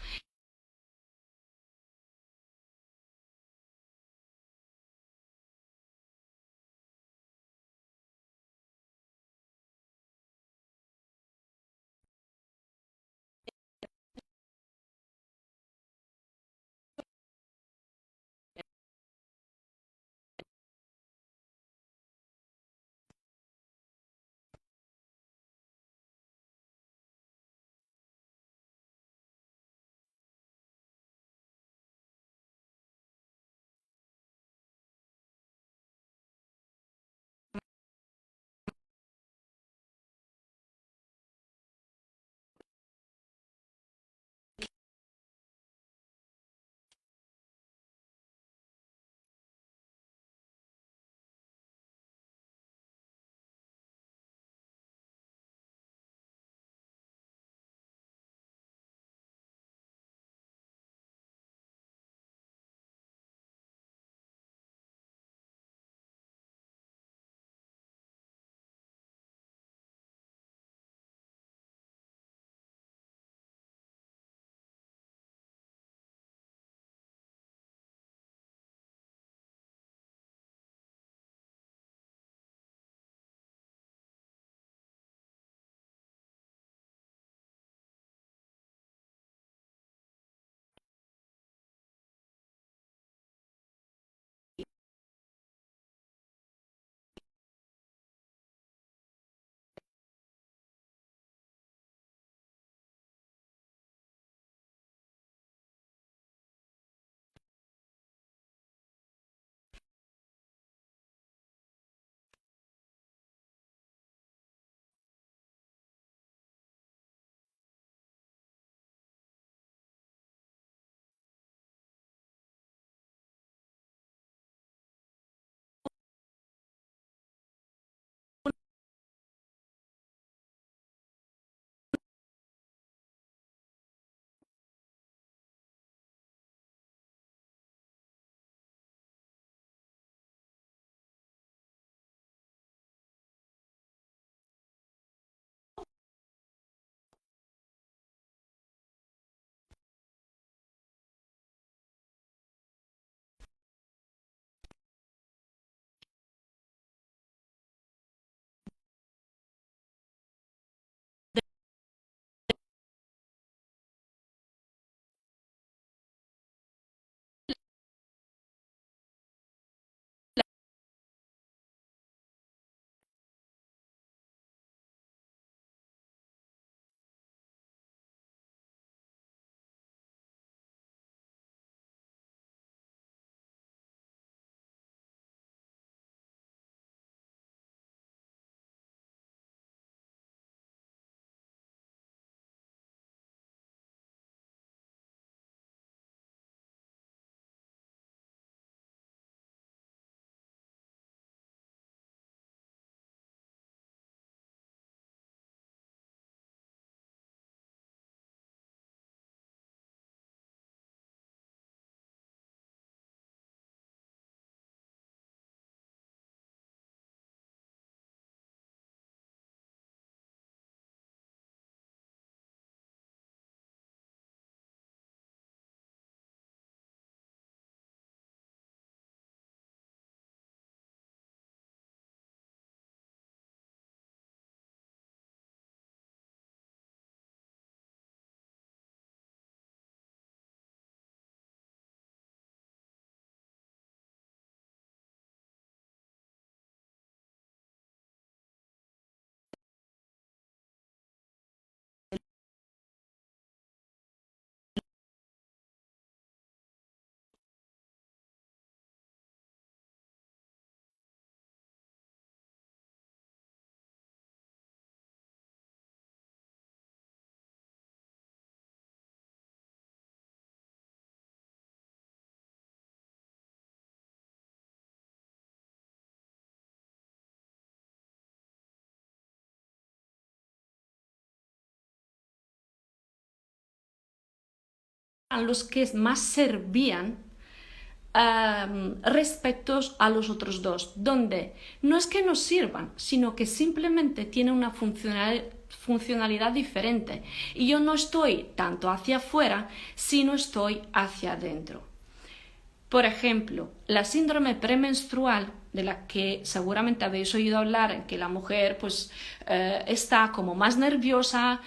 los que más servían respecto a los otros dos, donde no es que nos sirvan, sino que simplemente tienen una funcionalidad diferente y yo no estoy tanto hacia afuera, sino estoy hacia adentro. Por ejemplo, la síndrome premenstrual, de la que seguramente habéis oído hablar, en que la mujer pues, está como más nerviosa,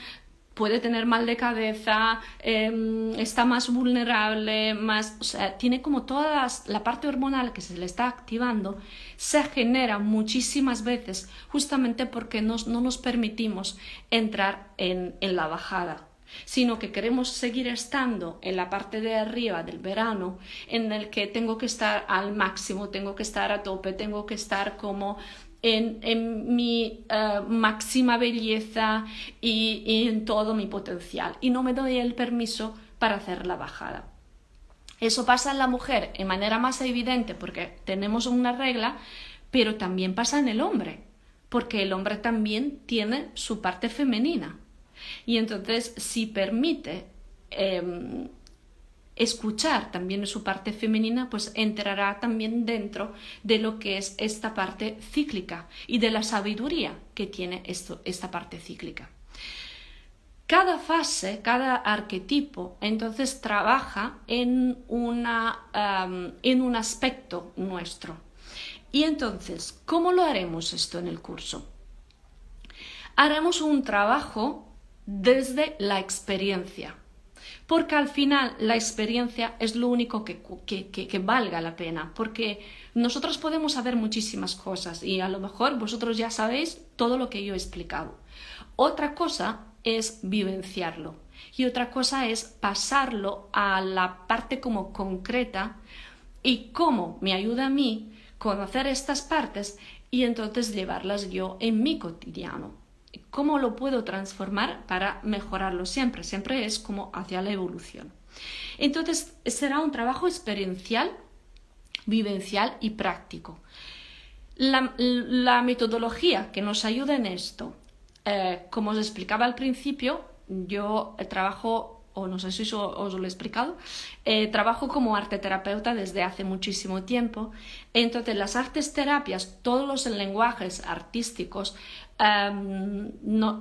puede tener mal de cabeza, está más vulnerable, o sea, tiene como toda la parte hormonal que se le está activando, se genera muchísimas veces justamente porque no nos permitimos entrar en la bajada, sino que queremos seguir estando en la parte de arriba del verano, en el que tengo que estar al máximo, tengo que estar a tope, tengo que estar como en mi máxima belleza y en todo mi potencial, y no me doy el permiso para hacer la bajada. Eso pasa en la mujer en manera más evidente porque tenemos una regla, pero también pasa en el hombre, porque el hombre también tiene su parte femenina. Y entonces, si permite escuchar también su parte femenina, pues entrará también dentro de lo que es esta parte cíclica y de la sabiduría que tiene esta parte cíclica. Cada fase, cada arquetipo, entonces trabaja en un aspecto nuestro. Y entonces, ¿cómo lo haremos esto en el curso? Haremos un trabajo desde la experiencia, porque al final la experiencia es lo único que valga la pena, porque nosotros podemos saber muchísimas cosas y a lo mejor vosotros ya sabéis todo lo que yo he explicado. Otra cosa es vivenciarlo y otra cosa es pasarlo a la parte como concreta y cómo me ayuda a mí conocer estas partes y entonces llevarlas yo en mi cotidiano. ¿Cómo lo puedo transformar para mejorarlo siempre? Siempre es como hacia la evolución. Entonces será un trabajo experiencial, vivencial y práctico. La metodología que nos ayuda en esto, como os explicaba al principio, yo trabajo, o no sé si os lo he explicado, trabajo como arteterapeuta desde hace muchísimo tiempo. Entonces las artes terapias, todos los lenguajes artísticos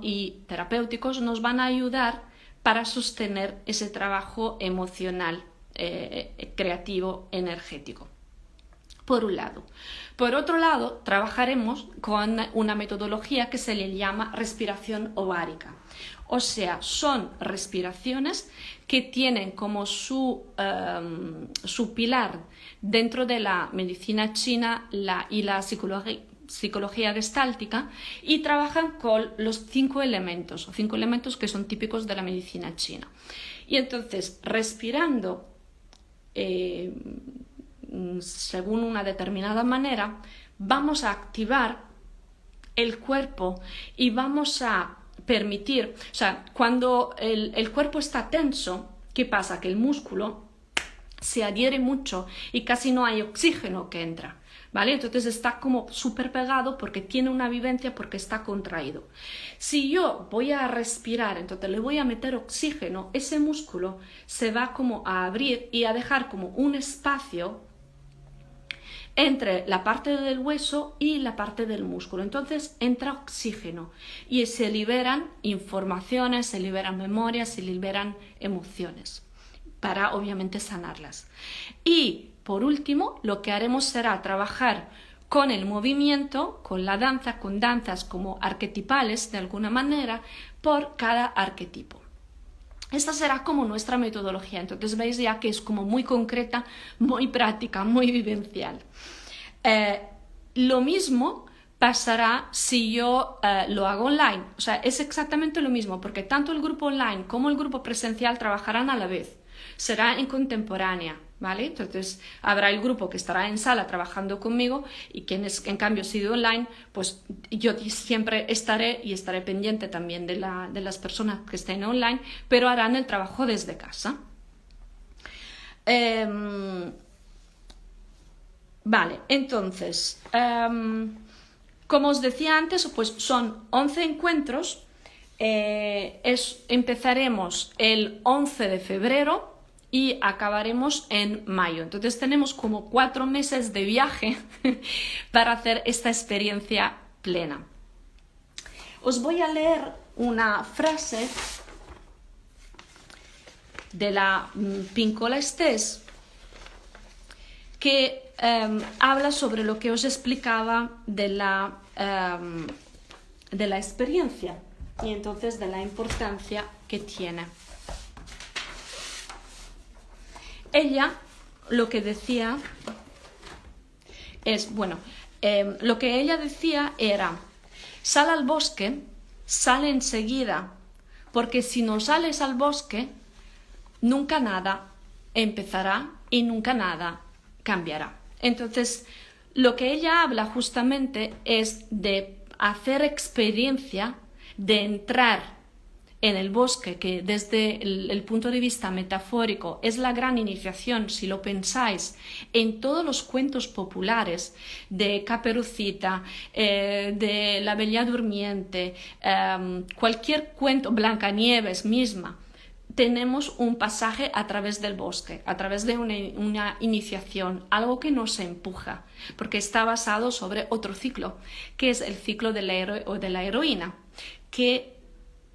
y terapéuticos nos van a ayudar para sostener ese trabajo emocional, creativo, energético. Por un lado. Por otro lado, trabajaremos con una metodología que se le llama respiración ovárica. O sea, son respiraciones que tienen como su pilar dentro de la medicina china y la psicología gestáltica, y trabajan con los 5 elementos, o 5 elementos que son típicos de la medicina china. Y entonces, respirando según una determinada manera, vamos a activar el cuerpo y vamos a permitir, o sea, cuando el cuerpo está tenso, ¿qué pasa? Que el músculo se adhiere mucho y casi no hay oxígeno que entra, ¿vale? Entonces está como súper pegado porque tiene una vivencia, porque está contraído. Si yo voy a respirar, entonces le voy a meter oxígeno, ese músculo se va como a abrir y a dejar como un espacio entre la parte del hueso y la parte del músculo. Entonces entra oxígeno y se liberan informaciones, se liberan memorias, se liberan emociones para obviamente sanarlas. Y por último, lo que haremos será trabajar con el movimiento, con la danza, con danzas como arquetipales de alguna manera por cada arquetipo. Esta será como nuestra metodología, entonces veis ya que es como muy concreta, muy práctica, muy vivencial. Lo mismo pasará si yo lo hago online, o sea, es exactamente lo mismo, porque tanto el grupo online como el grupo presencial trabajarán a la vez, será en contemporánea, ¿vale? Entonces habrá el grupo que estará en sala trabajando conmigo y quienes en cambio sido online, pues yo siempre estaré pendiente también de las personas que estén online, pero harán el trabajo desde casa. Vale, entonces, como os decía antes, pues son 11 encuentros, empezaremos el 11 de febrero y acabaremos en mayo. Entonces tenemos como 4 meses de viaje para hacer esta experiencia plena. Os voy a leer una frase de la Pinkola Estés que habla sobre lo que os explicaba de la experiencia y entonces de la importancia que tiene. Ella lo que decía es, lo que ella decía era: sal al bosque, sale enseguida, porque si no sales al bosque, nunca nada empezará y nunca nada cambiará. Entonces, lo que ella habla justamente es de hacer experiencia, de entrar en el bosque, que desde el punto de vista metafórico es la gran iniciación, si lo pensáis, en todos los cuentos populares de Caperucita, de la Bella Durmiente, cualquier cuento, Blancanieves misma, tenemos un pasaje a través del bosque, a través de una iniciación, algo que nos empuja, porque está basado sobre otro ciclo, que es el ciclo del héroe o de la heroína, que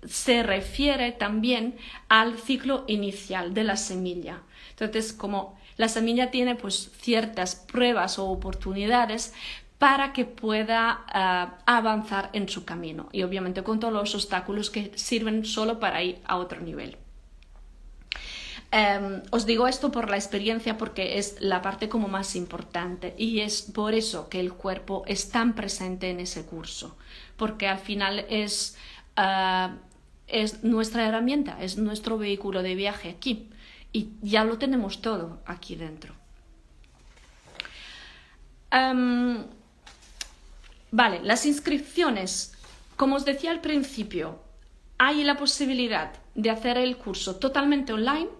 se refiere también al ciclo inicial de la semilla. Entonces, como la semilla tiene pues ciertas pruebas o oportunidades para que pueda avanzar en su camino, y obviamente con todos los obstáculos que sirven solo para ir a otro nivel. Os digo esto por la experiencia, porque es la parte como más importante, y es por eso que el cuerpo es tan presente en ese curso, porque al final es nuestra herramienta, es nuestro vehículo de viaje aquí, y ya lo tenemos todo aquí dentro. Vale, las inscripciones, como os decía al principio, hay la posibilidad de hacer el curso totalmente online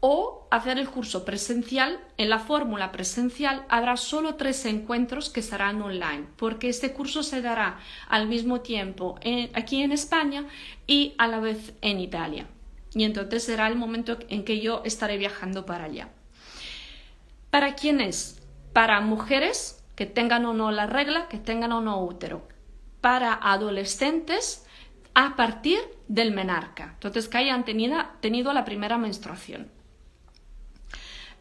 o hacer el curso presencial. En la fórmula presencial habrá solo 3 encuentros que serán online, porque este curso se dará al mismo tiempo aquí en España y a la vez en Italia. Y entonces será el momento en que yo estaré viajando para allá. ¿Para quién es? Para mujeres que tengan o no la regla, que tengan o no útero. Para adolescentes a partir del menarca, entonces que hayan tenido la primera menstruación.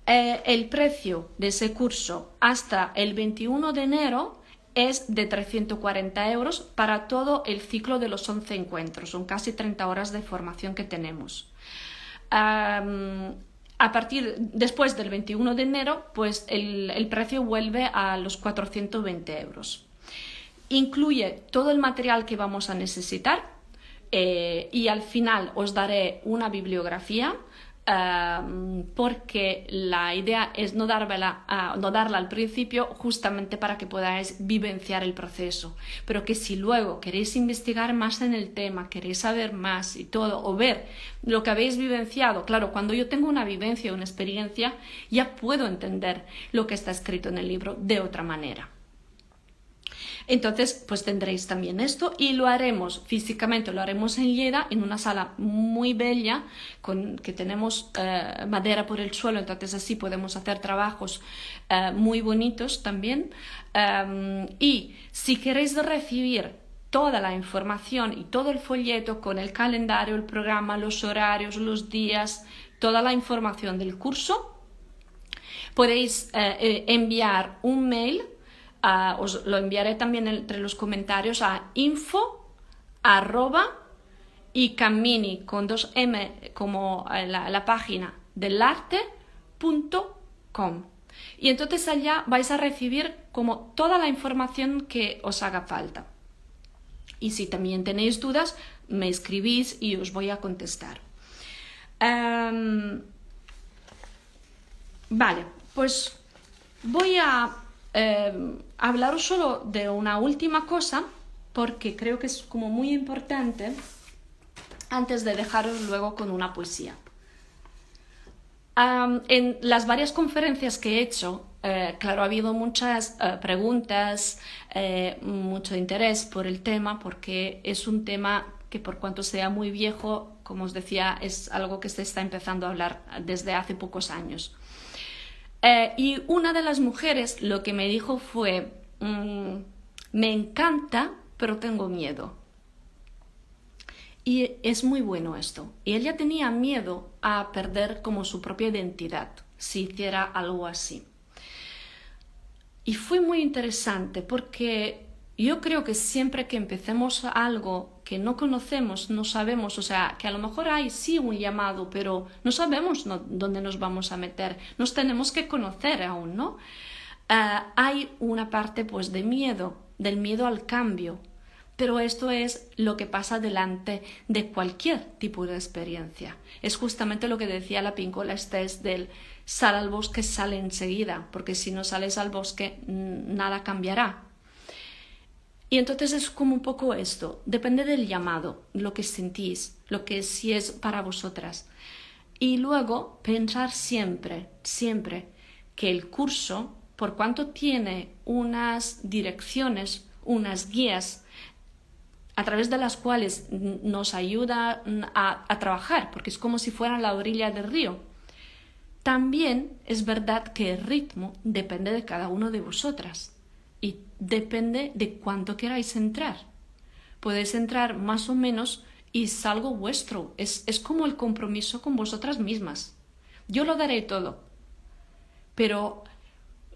El precio de ese curso hasta el 21 de enero es de 340 euros para todo el ciclo de los 11 encuentros. Son casi 30 horas de formación que tenemos. Después del 21 de enero, pues el precio vuelve a los 420 euros. Incluye todo el material que vamos a necesitar y al final os daré una bibliografía. Porque la idea es no darla al principio, justamente para que podáis vivenciar el proceso, pero que si luego queréis investigar más en el tema, queréis saber más y todo, o ver lo que habéis vivenciado, claro, cuando yo tengo una vivencia o una experiencia, ya puedo entender lo que está escrito en el libro de otra manera. Entonces, pues tendréis también esto, y lo haremos físicamente, lo haremos en Lleida, en una sala muy bella, que tenemos madera por el suelo, entonces así podemos hacer trabajos muy bonitos también. Y si queréis recibir toda la información y todo el folleto con el calendario, el programa, los horarios, los días, toda la información del curso, podéis enviar un mail. Os lo enviaré también entre los comentarios a info@icamini con 2M como la página del arte.com, y entonces allá vais a recibir como toda la información que os haga falta, y si también tenéis dudas me escribís y os voy a contestar. Vale, pues voy a hablaros solo de una última cosa, porque creo que es como muy importante, antes de dejaros luego con una poesía. En las varias conferencias que he hecho, claro, ha habido muchas preguntas, mucho interés por el tema, porque es un tema que por cuanto sea muy viejo, como os decía, es algo que se está empezando a hablar desde hace pocos años. Y una de las mujeres lo que me dijo fue, me encanta, pero tengo miedo. Y es muy bueno esto. Y ella tenía miedo a perder como su propia identidad si hiciera algo así. Y fue muy interesante porque yo creo que siempre que empecemos algo que no conocemos, no sabemos, o sea, que a lo mejor hay sí un llamado, pero no sabemos dónde nos vamos a meter, nos tenemos que conocer aún, ¿no? Hay una parte pues de miedo, del miedo al cambio, pero esto es lo que pasa delante de cualquier tipo de experiencia. Es justamente lo que decía la Pincola Estés del sal al bosque, sale enseguida, porque si no sales al bosque nada cambiará. Y entonces es como un poco esto, depende del llamado, lo que sentís, lo que sí es para vosotras. Y luego pensar siempre, siempre que el curso, por cuanto tiene unas direcciones, unas guías, a través de las cuales nos ayuda a trabajar, porque es como si fuera la orilla del río. También es verdad que el ritmo depende de cada uno de vosotras y depende de cuánto queráis entrar. Podéis entrar más o menos y es algo vuestro, es como el compromiso con vosotras mismas. Yo lo daré todo, pero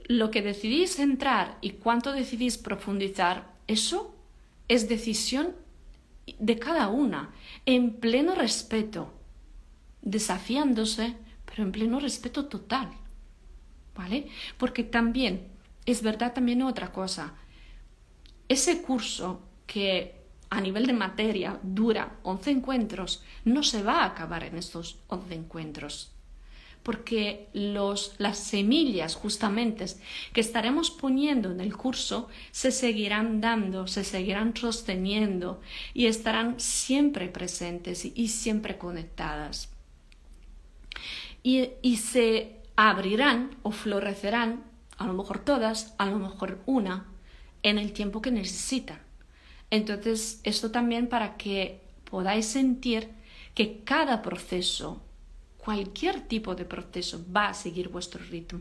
lo que decidís entrar y cuánto decidís profundizar, eso es decisión de cada una, en pleno respeto, desafiándose, pero en pleno respeto total, ¿vale? Porque también, es verdad también otra cosa, ese curso que a nivel de materia dura 11 encuentros, no se va a acabar en estos 11 encuentros. Porque las semillas justamente que estaremos poniendo en el curso se seguirán dando, se seguirán sosteniendo y estarán siempre presentes y siempre conectadas. Y se abrirán o florecerán, a lo mejor todas, a lo mejor una, en el tiempo que necesitan. Entonces, esto también para que podáis sentir que cada proceso, cualquier tipo de proceso va a seguir vuestro ritmo,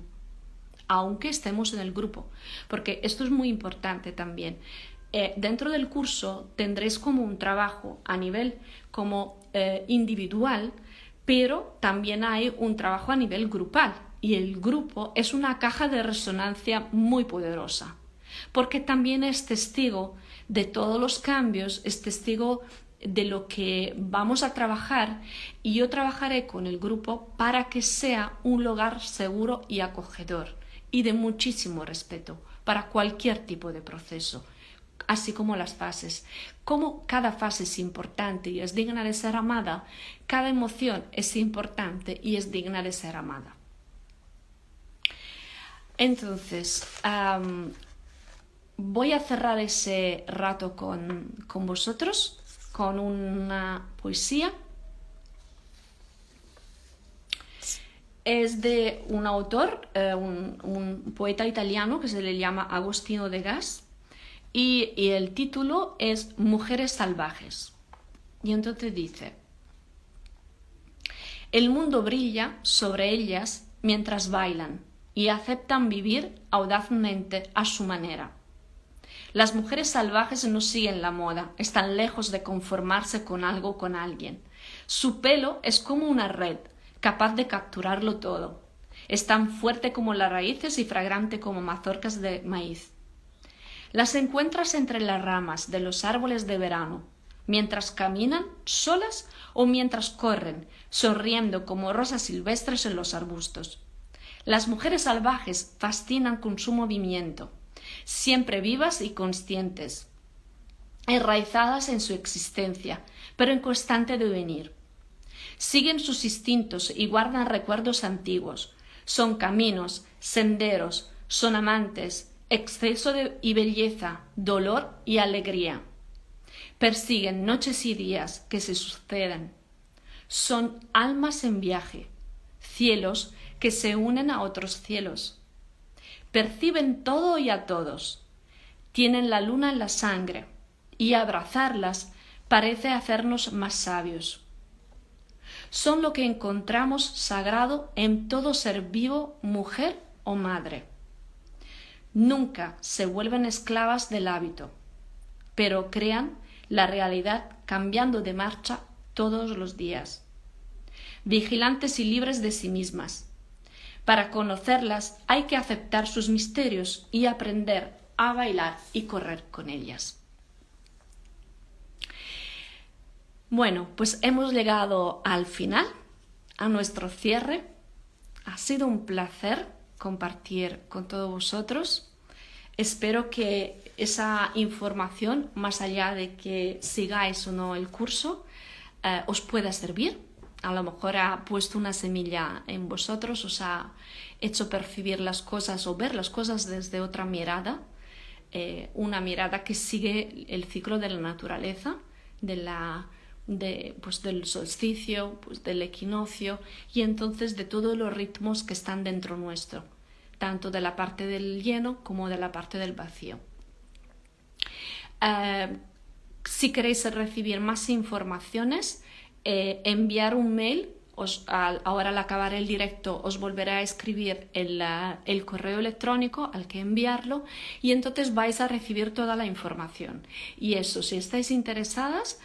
aunque estemos en el grupo, porque esto es muy importante también. Dentro del curso tendréis como un trabajo a nivel como individual, pero también hay un trabajo a nivel grupal y el grupo es una caja de resonancia muy poderosa, porque también es testigo de todos los cambios, es testigo de lo que vamos a trabajar y yo trabajaré con el grupo para que sea un lugar seguro y acogedor y de muchísimo respeto para cualquier tipo de proceso, así como las fases. Como cada fase es importante y es digna de ser amada, cada emoción es importante y es digna de ser amada. Entonces, voy a cerrar ese rato con vosotros con una poesía. Es de un autor, un poeta italiano que se le llama Agostino de Gas y el título es Mujeres salvajes. Y entonces dice: el mundo brilla sobre ellas mientras bailan y aceptan vivir audazmente a su manera. Las mujeres salvajes no siguen la moda, están lejos de conformarse con algo o con alguien. Su pelo es como una red, capaz de capturarlo todo. Es tan fuerte como las raíces y fragrante como mazorcas de maíz. Las encuentras entre las ramas de los árboles de verano, mientras caminan solas o mientras corren, sonriendo como rosas silvestres en los arbustos. Las mujeres salvajes fascinan con su movimiento, siempre vivas y conscientes, enraizadas en su existencia, pero en constante devenir. Siguen sus instintos y guardan recuerdos antiguos. Son caminos, senderos, son amantes, exceso y belleza, dolor y alegría. Persiguen noches y días que se suceden. Son almas en viaje, cielos que se unen a otros cielos. Perciben todo y a todos. Tienen la luna en la sangre, y abrazarlas parece hacernos más sabios. Son lo que encontramos sagrado en todo ser vivo, mujer o madre. Nunca se vuelven esclavas del hábito, pero crean la realidad cambiando de marcha todos los días. Vigilantes y libres de sí mismas. Para conocerlas hay que aceptar sus misterios y aprender a bailar y correr con ellas. Bueno, pues hemos llegado al final, a nuestro cierre. Ha sido un placer compartir con todos vosotros. Espero que esa información, más allá de que sigáis o no el curso, os pueda servir. A lo mejor ha puesto una semilla en vosotros, os ha hecho percibir las cosas o ver las cosas desde otra mirada, una mirada que sigue el ciclo de la naturaleza, del solsticio, pues del equinoccio y entonces de todos los ritmos que están dentro nuestro, tanto de la parte del lleno como de la parte del vacío. Si queréis recibir más informaciones, enviar un mail. Ahora al acabar el directo os volveré a escribir el correo electrónico al que enviarlo y entonces vais a recibir toda la información. Y eso, si estáis interesadas,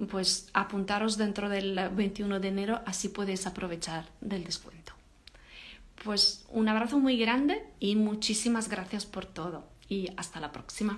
pues apuntaros dentro del 21 de enero, así podéis aprovechar del descuento. Pues un abrazo muy grande y muchísimas gracias por todo y hasta la próxima.